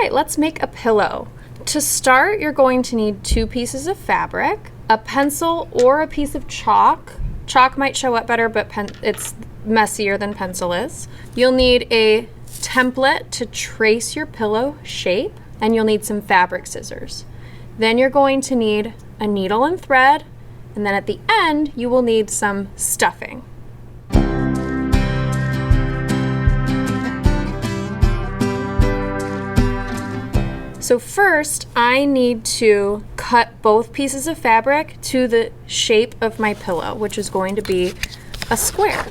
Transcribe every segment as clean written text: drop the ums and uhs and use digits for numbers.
right, let's make a pillow. To start, you're going to need 2 pieces of fabric, a pencil or a piece of chalk. Chalk might show up better, but it's messier than pencil is. You'll need a template to trace your pillow shape, and you'll need some fabric scissors. Then you're going to need a needle and thread, and then at the end, you will need some stuffing. So first, I need to cut both pieces of fabric to the shape of my pillow, which is going to be a square.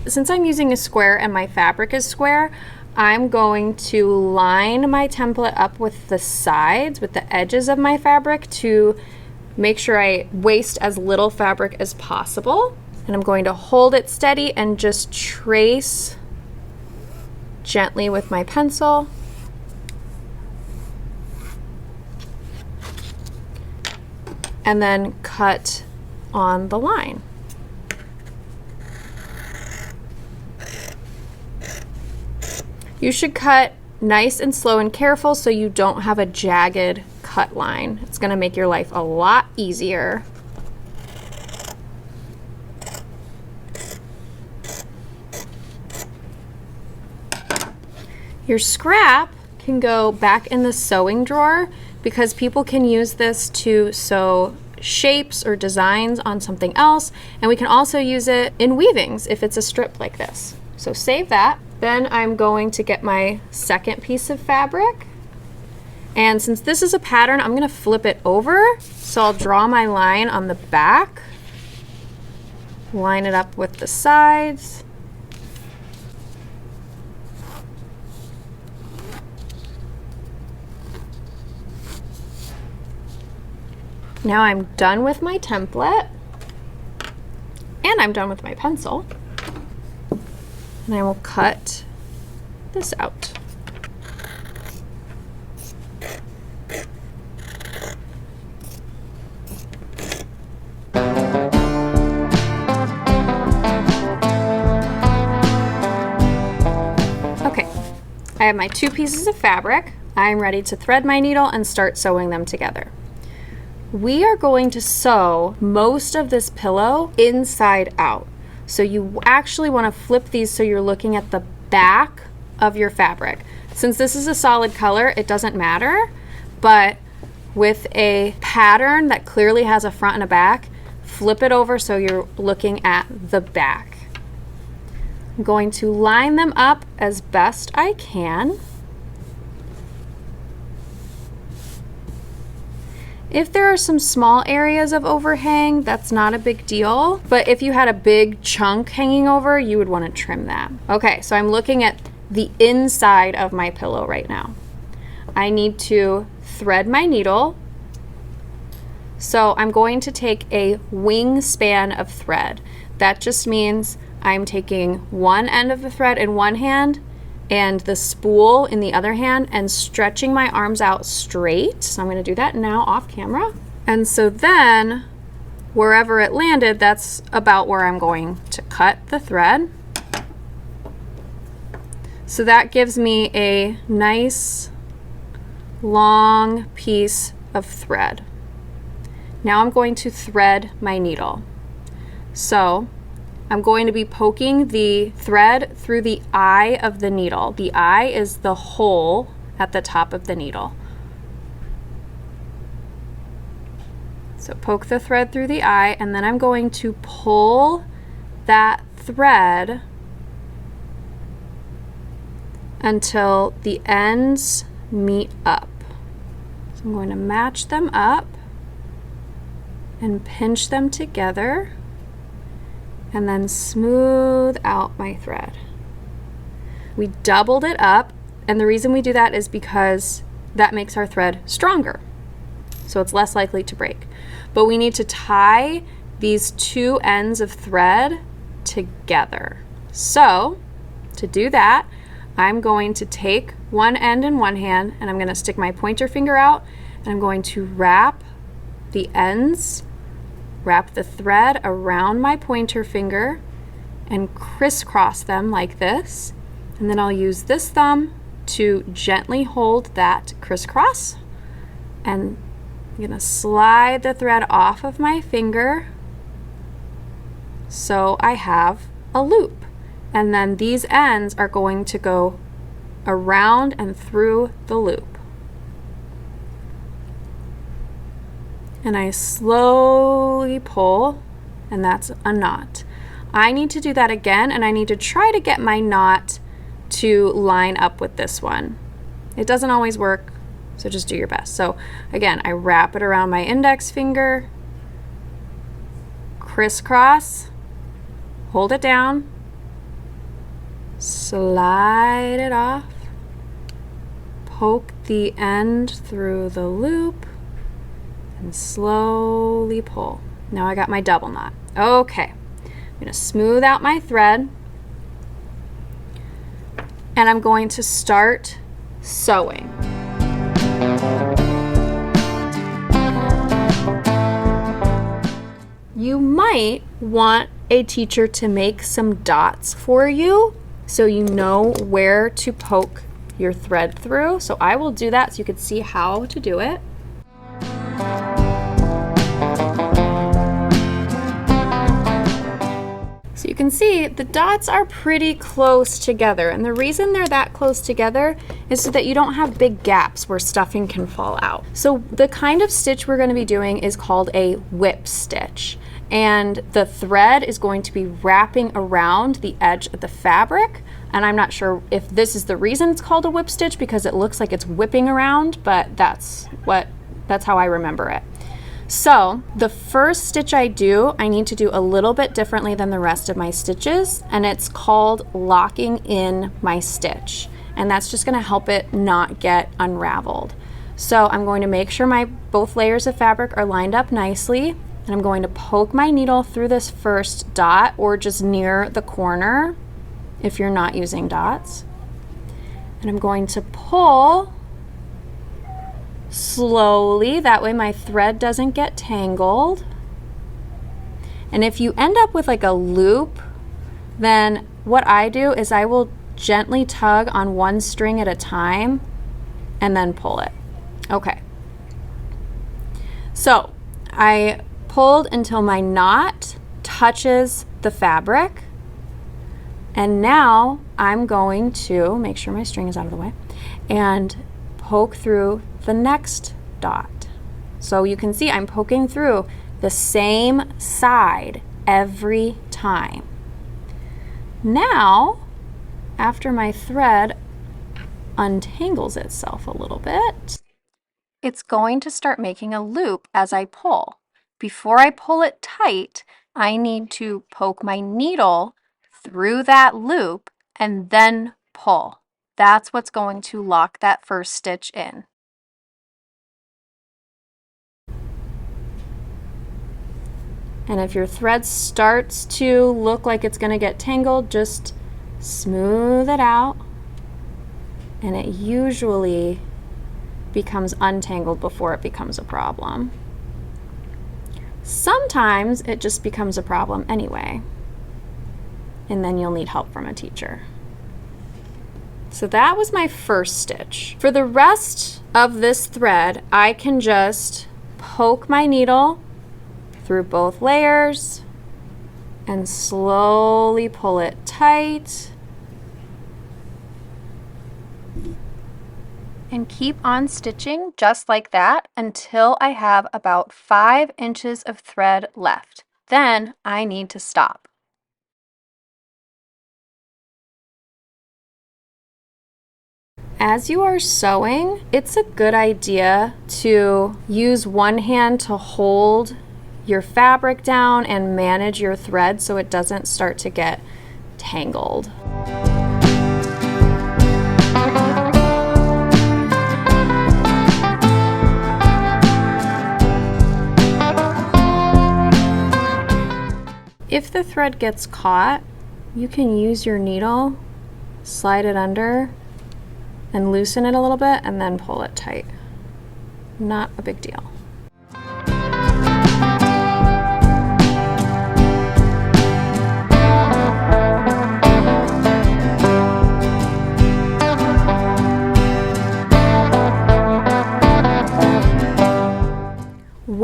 Since I'm using a square and my fabric is square, I'm going to line my template up with the sides, with the edges of my fabric to make sure I waste as little fabric as possible. And I'm going to hold it steady and just trace gently with my pencil. And then cut on the line. You should cut nice and slow and careful so you don't have a jagged cut line. It's going to make your life a lot easier. Your scrap can go back in the sewing drawer because people can use this to sew shapes or designs on something else, and we can also use it in weavings if it's a strip like this. So save that. Then I'm going to get my second piece of fabric, and since this is a pattern, I'm going to flip it over. So I'll draw my line on the back, line it up with the sides. Now I'm done with my template, and I'm done with my pencil, and I will cut this out. Okay, I have my 2 pieces of fabric. I'm ready to thread my needle and start sewing them together. We are going to sew most of this pillow inside out. So you actually want to flip these so you're looking at the back of your fabric. Since this is a solid color, it doesn't matter, but with a pattern that clearly has a front and a back, flip it over so you're looking at the back. I'm going to line them up as best I can. If there are some small areas of overhang, that's not a big deal. But if you had a big chunk hanging over, you would want to trim that. Okay, so I'm looking at the inside of my pillow right now. I need to thread my needle. So I'm going to take a wingspan of thread. That just means I'm taking one end of the thread in one hand and the spool in the other hand and stretching my arms out straight. So I'm going to do that now off camera. And so then wherever it landed, that's about where I'm going to cut the thread. So that gives me a nice long piece of thread. Now I'm going to thread my needle. So I'm going to be poking the thread through the eye of the needle. The eye is the hole at the top of the needle. So poke the thread through the eye, and then I'm going to pull that thread until the ends meet up. So I'm going to match them up and pinch them together, and then smooth out my thread. We doubled it up, and the reason we do that is because that makes our thread stronger, so it's less likely to break. But we need to tie these 2 ends of thread together. So to do that, I'm going to take one end in one hand, and I'm going to stick my pointer finger out, and I'm going to wrap the ends, wrap the thread around my pointer finger and crisscross them like this. And then I'll use this thumb to gently hold that crisscross, and I'm going to slide the thread off of my finger so I have a loop. And then these ends are going to go around and through the loop. And I slowly pull, and that's a knot. I need to do that again, and I need to try to get my knot to line up with this one. It doesn't always work, so just do your best. So again, I wrap it around my index finger, crisscross, hold it down, slide it off, poke the end through the loop, and slowly pull. Now I got my double knot. Okay, I'm going to smooth out my thread, and I'm going to start sewing. You might want a teacher to make some dots for you so you know where to poke your thread through. So I will do that so you can see how to do it. So you can see the dots are pretty close together, and the reason they're that close together is so that you don't have big gaps where stuffing can fall out. So the kind of stitch we're going to be doing is called a whip stitch, and the thread is going to be wrapping around the edge of the fabric. And I'm not sure if this is the reason it's called a whip stitch, because it looks like it's whipping around, but that's how I remember it. So the first stitch I do, I need to do a little bit differently than the rest of my stitches, and it's called locking in my stitch. And that's just going to help it not get unraveled. So I'm going to make sure my both layers of fabric are lined up nicely, and I'm going to poke my needle through this first dot, or just near the corner if you're not using dots. And I'm going to pull slowly, that way my thread doesn't get tangled. And if you end up with like a loop, then what I do is I will gently tug on one string at a time and then pull it. Okay. So I pulled until my knot touches the fabric, and now I'm going to make sure my string is out of the way and poke through the next dot. So you can see I'm poking through the same side every time. Now, after my thread untangles itself a little bit, it's going to start making a loop as I pull. Before I pull it tight, I need to poke my needle through that loop and then pull. That's what's going to lock that first stitch in. And if your thread starts to look like it's going to get tangled, just smooth it out, and it usually becomes untangled before it becomes a problem. Sometimes it just becomes a problem anyway, and then you'll need help from a teacher. So that was my first stitch. For the rest of this thread, I can just poke my needle through both layers and slowly pull it tight. And keep on stitching just like that until I have about 5 inches of thread left. Then I need to stop. As you are sewing, it's a good idea to use one hand to hold your fabric down and manage your thread so it doesn't start to get tangled. If the thread gets caught, you can use your needle, slide it under, and loosen it a little bit, and then pull it tight. Not a big deal.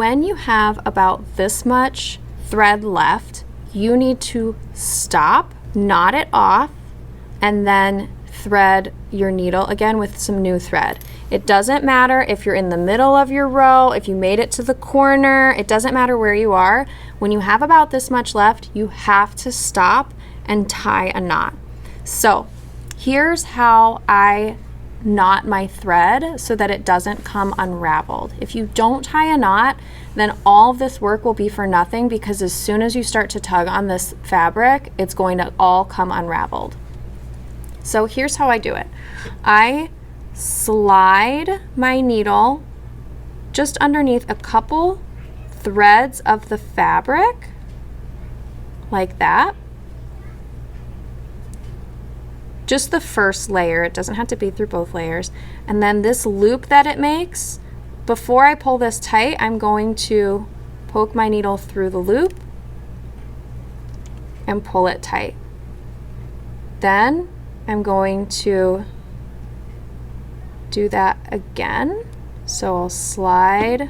when you have about this much thread left, you need to stop, knot it off, and then thread your needle again with some new thread. It doesn't matter if you're in the middle of your row, if you made it to the corner, it doesn't matter where you are. When you have about this much left, you have to stop and tie a knot. So here's how I knot my thread so that it doesn't come unraveled. If you don't tie a knot, then all of this work will be for nothing, because as soon as you start to tug on this fabric, it's going to all come unraveled. So here's how I do it. I slide my needle just underneath a couple threads of the fabric, like that. Just the first layer, it doesn't have to be through both layers. And then this loop that it makes, before I pull this tight, I'm going to poke my needle through the loop and pull it tight. Then I'm going to do that again. So I'll slide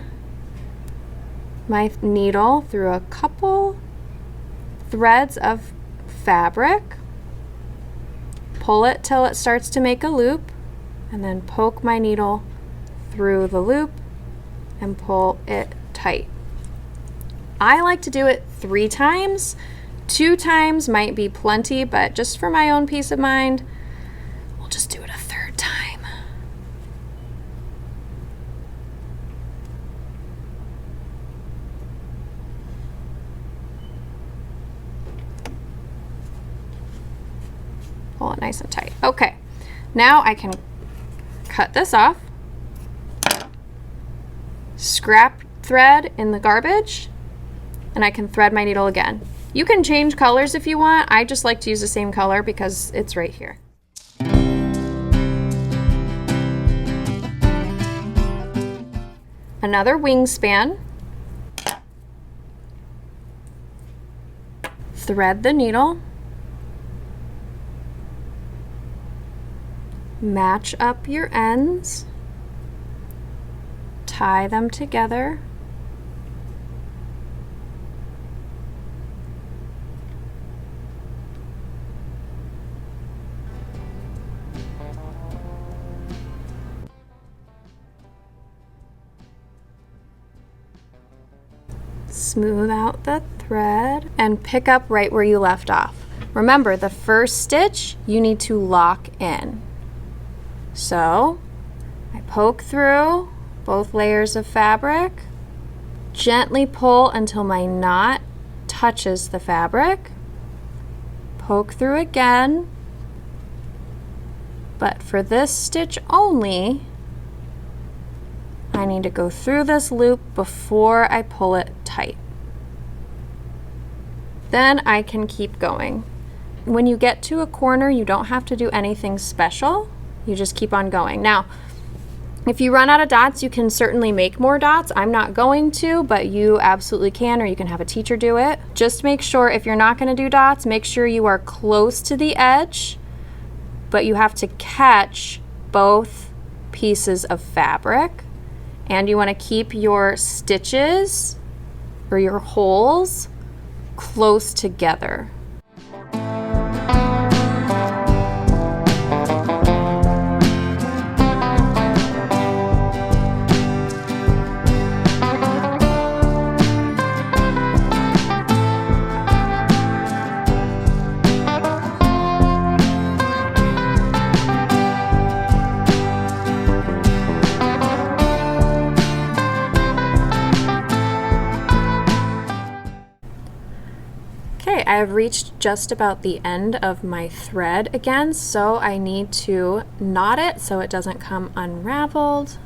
my needle through a couple threads of fabric, pull it till it starts to make a loop, and then poke my needle through the loop and pull it tight. I like to do it 3 times. 2 times might be plenty, but just for my own peace of mind, we'll just do it a 3rd time. Pull it nice and tight. Okay, now I can cut this off, scrap thread in the garbage, and I can thread my needle again. You can change colors if you want. I just like to use the same color because it's right here. Another wingspan. Thread the needle. Match up your ends. Tie them together. Smooth out the thread and pick up right where you left off. Remember, the first stitch you need to lock in. So I poke through both layers of fabric, gently pull until my knot touches the fabric, poke through again, but for this stitch only, I need to go through this loop before I pull it tight. Then I can keep going. When you get to a corner, you don't have to do anything special. You just keep on going. Now, if you run out of dots, you can certainly make more dots. I'm not going to, but you absolutely can, or you can have a teacher do it. Just make sure if you're not going to do dots, make sure you are close to the edge, but you have to catch both pieces of fabric. And you want to keep your stitches or your holes close together. I have reached just about the end of my thread again, so I need to knot it so it doesn't come unraveled.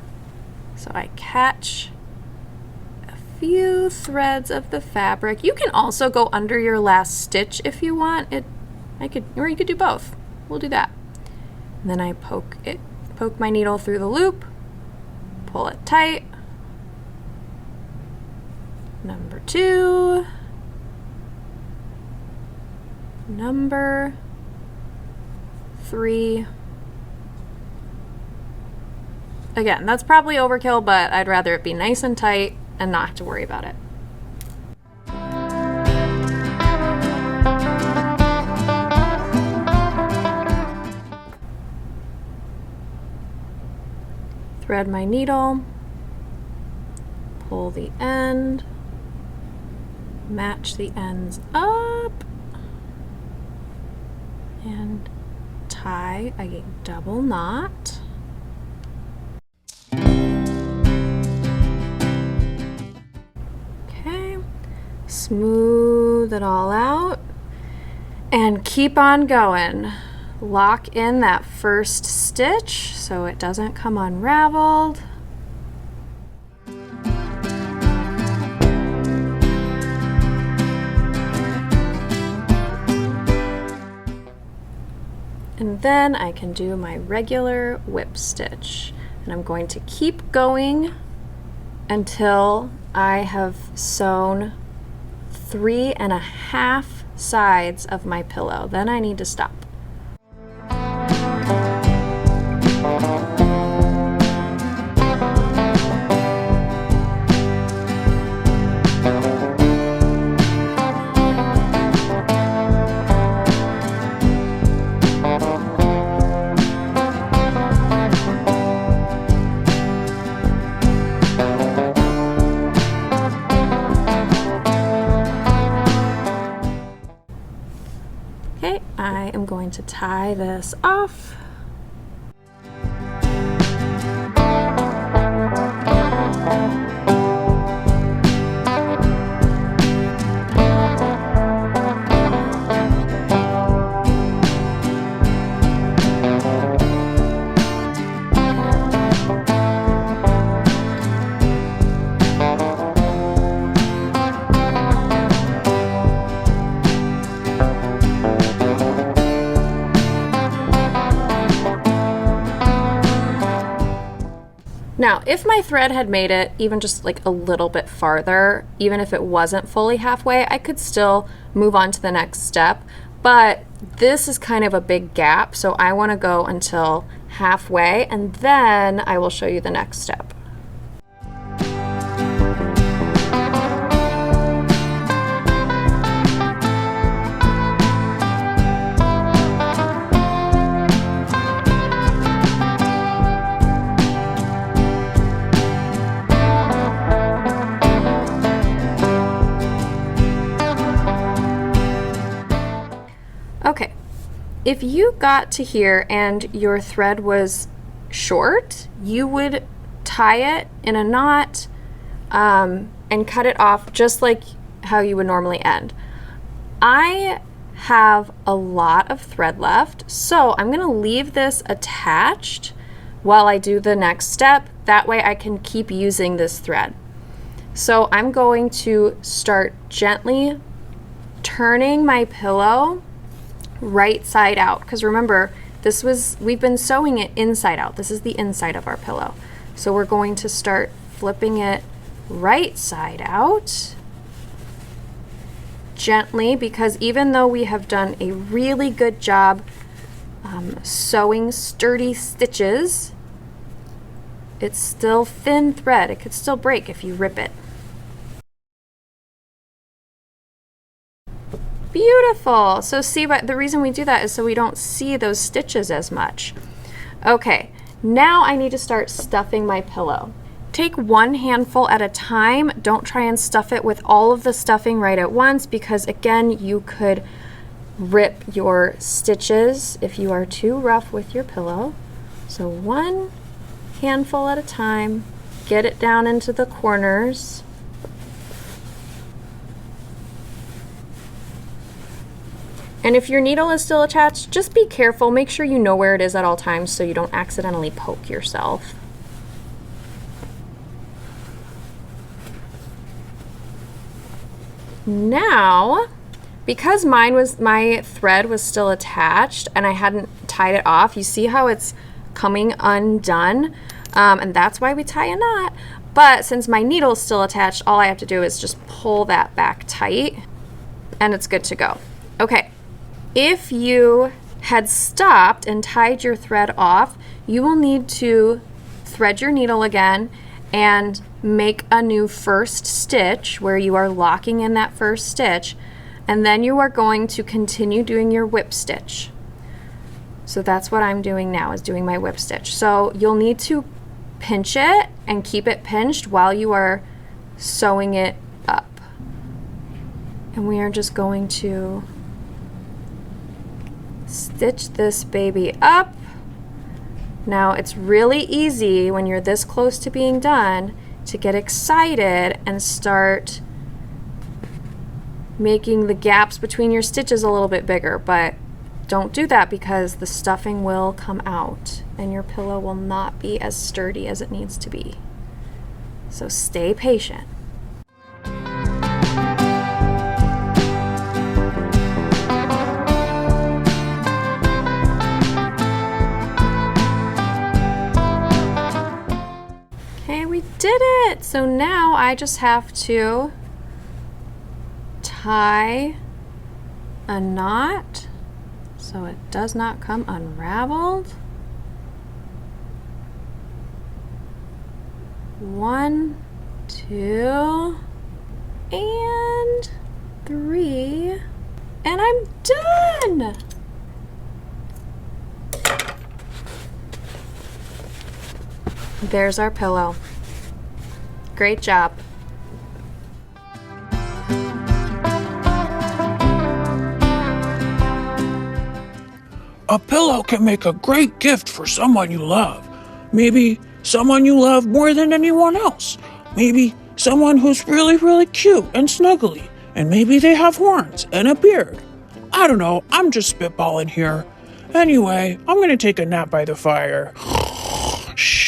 So I catch a few threads of the fabric. You can also go under your last stitch if you want. Or you could do both. We'll do that. And then I poke my needle through the loop, pull it tight. Number 2. Number 3. Again, that's probably overkill, but I'd rather it be nice and tight. and not have to worry about it. Thread my needle, pull the end, match the ends up, and tie a double knot. Okay, smooth it all out and keep on going. Lock in that first stitch so it doesn't come unraveled. And then I can do my regular whip stitch. And I'm going to keep going until I have sewn 3.5 sides of my pillow. Then I need to stop. Okay, I am going to tie this off. Now, if my thread had made it even just like a little bit farther, even if it wasn't fully halfway, I could still move on to the next step. But this is kind of a big gap, so I want to go until halfway, and then I will show you the next step. Okay, if you got to here and your thread was short, you would tie it in a knot and cut it off just like how you would normally end. I have a lot of thread left, so I'm gonna leave this attached while I do the next step. That way I can keep using this thread. So I'm going to start gently turning my pillow right side out, because remember, we've been sewing it inside out. This is the inside of our pillow. So we're going to start flipping it right side out gently, because even though we have done a really good job sewing sturdy stitches, it's still thin thread. It could still break if you rip it. Beautiful. So see, but the reason we do that is so we don't see those stitches as much. Okay, now I need to start stuffing my pillow. Take one handful at a time. Don't try and stuff it with all of the stuffing right at once, because again, you could rip your stitches if you are too rough with your pillow. So one handful at a time. Get it down into the corners. And if your needle is still attached, just be careful. Make sure you know where it is at all times so you don't accidentally poke yourself. Now, because my thread was still attached and I hadn't tied it off, you see how it's coming undone? And that's why we tie a knot. But since my needle is still attached, all I have to do is just pull that back tight and it's good to go. Okay. If you had stopped and tied your thread off, you will need to thread your needle again and make a new first stitch where you are locking in that first stitch, and then you are going to continue doing your whip stitch. So that's what I'm doing now, is doing my whip stitch. So you'll need to pinch it and keep it pinched while you are sewing it up. And we are just going to stitch this baby up. Now it's really easy when you're this close to being done to get excited and start making the gaps between your stitches a little bit bigger, but don't do that because the stuffing will come out and your pillow will not be as sturdy as it needs to be. So stay patient. Okay, we did it! So now I just have to tie a knot so it does not come unraveled. 1, 2, and 3, and I'm done! There's our pillow. Great job. A pillow can make a great gift for someone you love. Maybe someone you love more than anyone else. Maybe someone who's really, really cute and snuggly. And maybe they have horns and a beard. I don't know, I'm just spitballing here. Anyway, I'm gonna take a nap by the fire. Shh.